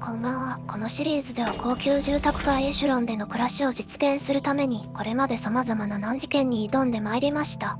こんばんは。このシリーズでは高級住宅街エシュロンでの暮らしを実現するために、これまで様々な難事件に挑んでまいりました。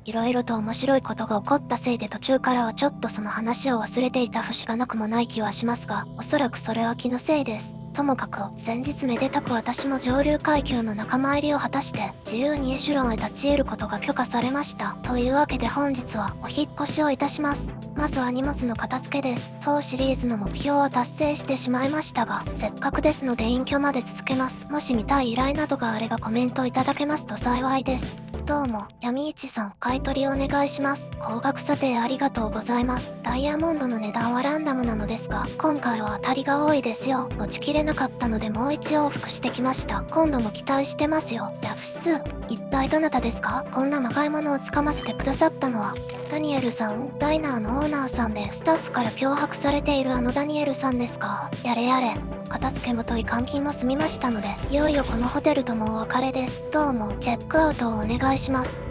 いろいろと面白いことが起こったせいで途中からはちょっとその話を忘れていた節がなくもない気はしますが、おそらくそれは気のせいです。ともかく、先日めでたく私も上流階級の仲間入りを果たして、自由にエシュロンへ立ち入ることが許可されました。というわけで本日は、お引っ越しをいたします。まずは荷物の片付けです。当シリーズの目標は達成してしまいましたが、せっかくですので隠居まで続けます。もし見たい依頼などがあればコメントいただけますと幸いです。どうも、闇市さん、買い取りお願いします。高額査定ありがとうございます。ダイヤモンドの値段はランダムなのですが、今回は当たりが多いですよ。持ちきれなかったのでもう一往復してきました。今度も期待してますよ。ヤフス。一体どなたですか？こんなまがいものをつかませてくださったのは。ダニエルさん、ダイナーのオーナーさんでスタッフから脅迫されているあのダニエルさんですか？やれやれ。片付けもとい監禁も済みましたので、いよいよこのホテルともお別れです。どうも、チェックアウトをお願いします。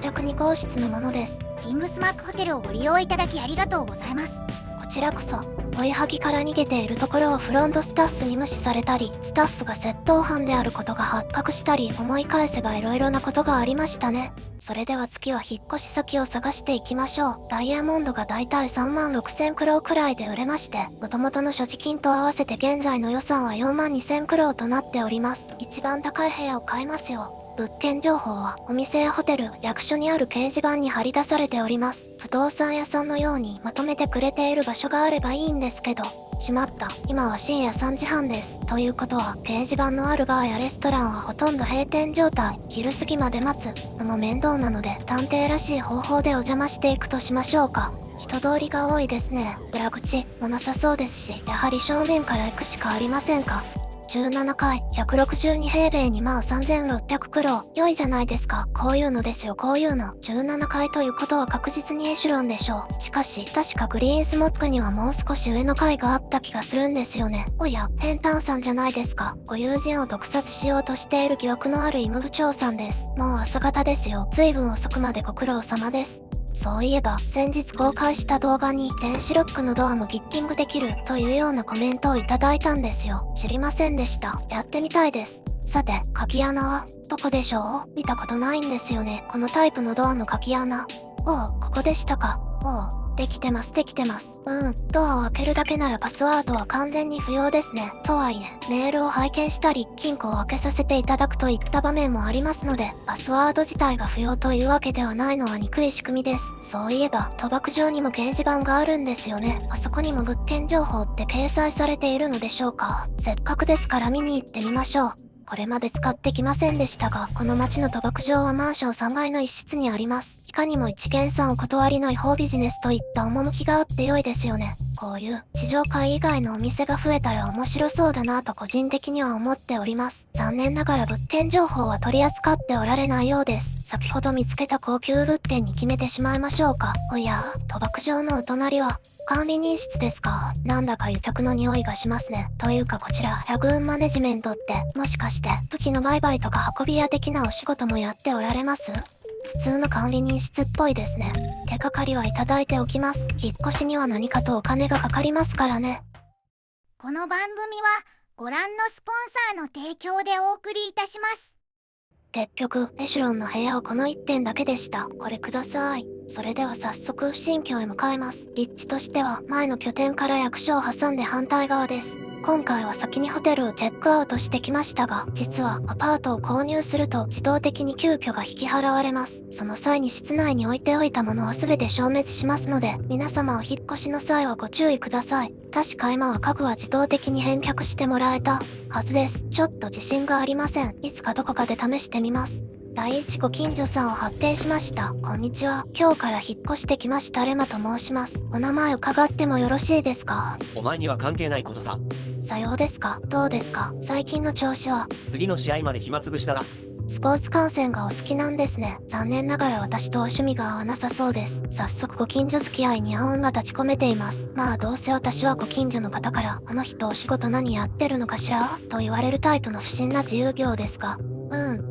602号室のものです。キングスマークホテルをご利用いただきありがとうございます。こちらこそ、追いはぎから逃げているところをフロントスタッフに無視されたり、スタッフが窃盗犯であることが発覚したり、思い返せば色々なことがありましたね。それでは次は引っ越し先を探していきましょう。ダイヤモンドがだいたい36,000クローくらいで売れまして、元々の所持金と合わせて現在の予算は42,000クローとなっております。一番高い部屋を買いますよ。物件情報はお店やホテル、役所にある掲示板に貼り出されております。不動産屋さんのようにまとめてくれている場所があればいいんですけど。しまった。今は深夜3時半です。ということは、掲示板のあるバーやレストランはほとんど閉店状態。昼過ぎまで待つのも面倒なので、探偵らしい方法でお邪魔していくとしましょうか。人通りが多いですね。裏口もなさそうですし、やはり正面から行くしかありませんか。17階、162平米23,600クロー。良いじゃないですか。こういうのですよ、こういうの。17階ということは確実にエシュロンでしょう。しかし、確かグリーンスモッグにはもう少し上の階があった気がするんですよね。おや、ペンタンさんじゃないですか。ご友人を毒殺しようとしている疑惑のある医務部長さんです。もう朝方ですよ。随分遅くまでご苦労様です。そういえば、先日公開した動画に、電子ロックのドアもピッキングできる、というようなコメントをいただいたんですよ。知りませんでした。やってみたいです。さて、鍵穴は、どこでしょう？見たことないんですよね。このタイプのドアの鍵穴。ここでしたか。できてます、できてます。ドアを開けるだけならパスワードは完全に不要ですね。とはいえ、メールを拝見したり、金庫を開けさせていただくといった場面もありますので、パスワード自体が不要というわけではないのは憎い仕組みです。そういえば、賭博場にも掲示板があるんですよね。あそこにも物件情報って掲載されているのでしょうか。せっかくですから見に行ってみましょう。これまで使ってきませんでしたが、この街の賭博場はマンション3階の一室にあります。いかにも一見さんお断りの違法ビジネスといった趣があって良いですよね。こういう地上階以外のお店が増えたら面白そうだなと個人的には思っております。残念ながら物件情報は取り扱っておられないようです。先ほど見つけた高級物件に決めてしまいましょうか。おや、賭博場のお隣は管理人室ですか。なんだか癒着の匂いがしますね。というかこちらラグーンマネジメントってもしかして武器の売買とか運び屋的なお仕事もやっておられます？普通の管理人室っぽいですね。手がかりはいただいておきます。引っ越しには何かとお金がかかりますからね。この番組はご覧のスポンサーの提供でお送りいたします。結局、エシュロンの部屋はこの1点だけでした。これください。それでは早速、新居へ向かいます。立地としては、前の拠点から役所を挟んで反対側です。今回は先にホテルをチェックアウトしてきましたが、実はアパートを購入すると自動的に急遽が引き払われます。その際に室内に置いておいたものは全て消滅しますので、皆様お引っ越しの際はご注意ください。確か今は家具は自動的に返却してもらえたはずです。ちょっと自信がありません。いつかどこかで試してみます。第一ご近所さんを発見しました。こんにちは。今日から引っ越してきましたレマと申します。お名前伺ってもよろしいですか？お前には関係ないことさ。さようですか。どうですか？最近の調子は。次の試合まで暇つぶしだな。スポーツ観戦がお好きなんですね。残念ながら私とは趣味が合わなさそうです。早速ご近所付き合いに暗雲が立ち込めています。まあどうせ私はご近所の方から、あの人お仕事何やってるのかしらと言われるタイプの不審な自由業ですが、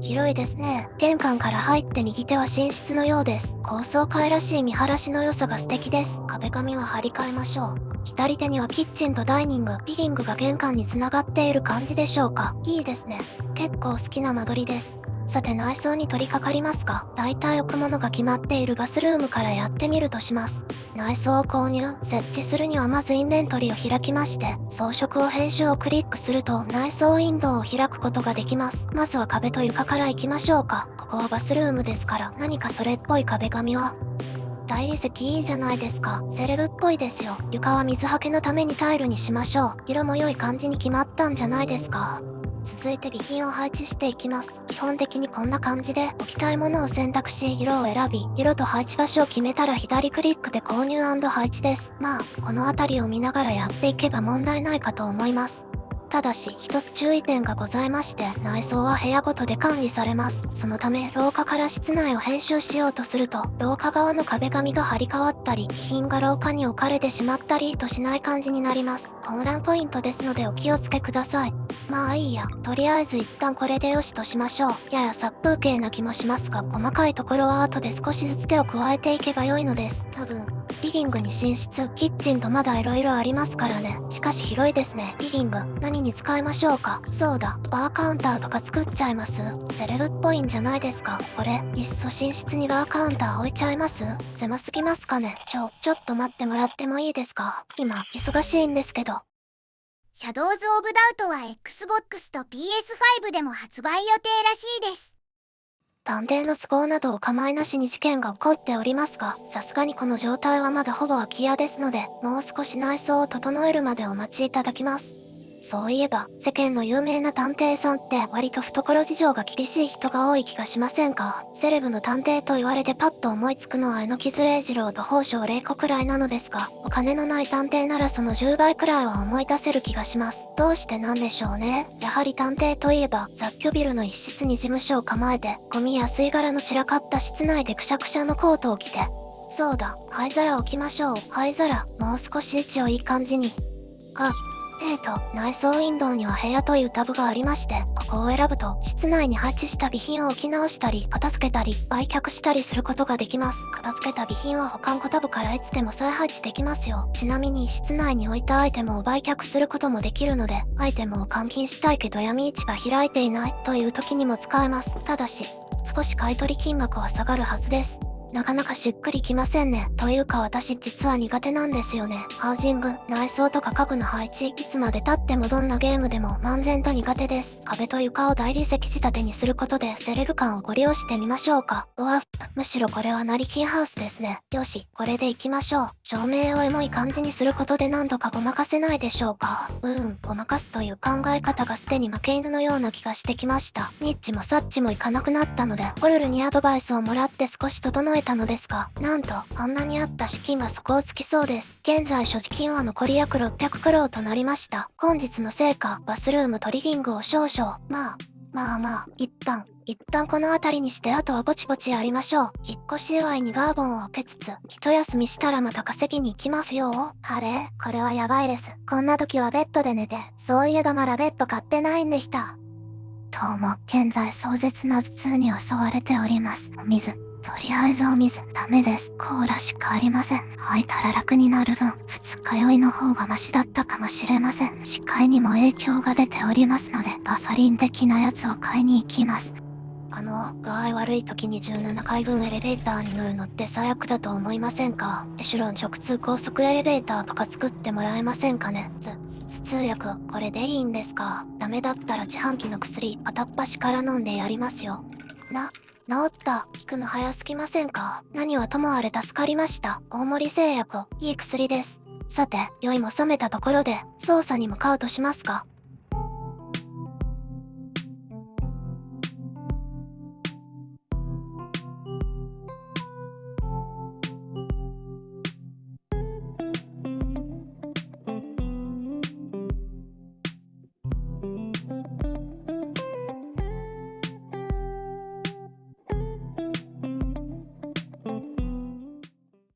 広いですね。玄関から入って右手は寝室のようです。高層階らしい見晴らしの良さが素敵です。壁紙は張り替えましょう。左手にはキッチンとダイニング、リビングが玄関に繋がっている感じでしょうか。いいですね。結構好きな間取りです。さて内装に取り掛かりますか。大体置くものが決まっているバスルームからやってみるとします。内装を購入、設置するにはまずインベントリを開きまして、装飾を編集をクリックすると内装ウィンドウを開くことができます。まずは壁と床から行きましょうか。ここはバスルームですから何かそれっぽい壁紙は大理石いいじゃないですか。セレブっぽいですよ。床は水はけのためにタイルにしましょう。色も良い感じに決まったんじゃないですか。続いて備品を配置していきます。基本的にこんな感じで置きたいものを選択し色を選び、色と配置場所を決めたら左クリックで購入&配置です。まあこの辺りを見ながらやっていけば問題ないかと思います。ただし一つ注意点がございまして、内装は部屋ごとで管理されます。そのため廊下から室内を編集しようとすると、廊下側の壁紙が張り替わったり、備品が廊下に置かれてしまったりとしない感じになります。混乱ポイントですのでお気をつけください。まあいいや、とりあえず一旦これでよしとしましょう。やや殺風景な気もしますが、細かいところは後で少しずつ手を加えていけば良いのです。多分リビングに寝室、キッチンとまだ色々ありますからね。しかし広いですね。リビング、何に使いましょうか。そうだ、バーカウンターとか作っちゃいます？セレブっぽいんじゃないですか。これ、いっそ寝室にバーカウンター置いちゃいます？狭すぎますかね。ちょっと待ってもらってもいいですか。今、忙しいんですけど。シャドウズ・オブ・ダウトは Xbox と PS5 でも発売予定らしいです。探偵の都合などお構いなしに事件が起こっておりますが、さすがにこの状態はまだほぼ空き家ですので、もう少し内装を整えるまでお待ちいただきます。そういえば、世間の有名な探偵さんって割と懐事情が厳しい人が多い気がしませんか。セレブの探偵と言われてパッと思いつくのは榎木ズレイジローと宝生玲子くらいなのですが、お金のない探偵ならその10倍くらいは思い出せる気がします。どうしてなんでしょうね。やはり探偵といえば、雑居ビルの一室に事務所を構えて、ゴミや吸い殻の散らかった室内でくしゃくしゃのコートを着て、そうだ、灰皿置きましょう。灰皿、もう少し位置をいい感じに。内装ウィンドウには部屋というタブがありまして、ここを選ぶと、室内に配置した備品を置き直したり、片付けたり、売却したりすることができます。片付けた備品は保管庫タブからいつでも再配置できますよ。ちなみに、室内に置いたアイテムを売却することもできるので、アイテムを換金したいけど闇市が開いていないという時にも使えます。ただし、少し買取金額は下がるはずです。なかなかしっくりきませんね。というか私実は苦手なんですよね。ハウジング、内装とか家具の配置、いつまで経ってもどんなゲームでも漫然と苦手です。壁と床を大理石仕立てにすることでセレブ感をご利用してみましょうか。うわ、むしろこれは成金ハウスですね。よし、これで行きましょう。照明をエモい感じにすることで何度かごまかせないでしょうか。ごまかすという考え方がすでに負け犬のような気がしてきました。ニッチもサッチもいかなくなったので、ホルルにアドバイスをもらって少し整えたのですが、なんとあんなにあった資金は底をつきそうです。現在所持金は残り約600クローとなりました。本日の成果、バスルームとリビングを少々、まあ、一旦この辺りにしてあとはぼちぼちやりましょう。引っ越し祝いにガーボンを開けつつ、一休みしたらまた稼ぎに行きますよ。あれこれはやばいです。こんな時はベッドで寝て、そういえばまだベッド買ってないんでした。どうも、現在壮絶な頭痛に襲われております。お水。とりあえずお水、ダメです。コーラしかありません。吐いたら楽になる分、二日酔いの方がマシだったかもしれません。視界にも影響が出ておりますので、バファリン的なやつを買いに行きます。具合悪い時に17回分エレベーターに乗るのって最悪だと思いませんか？エシュロン直通高速エレベーターとか作ってもらえませんかね？頭痛薬、これでいいんですか？ダメだったら自販機の薬、片っ端から飲んでやりますよ。治った。効くの早すぎませんか？何はともあれ助かりました。大森製薬、いい薬です。さて、酔いも覚めたところで、捜査に向かうとしますか。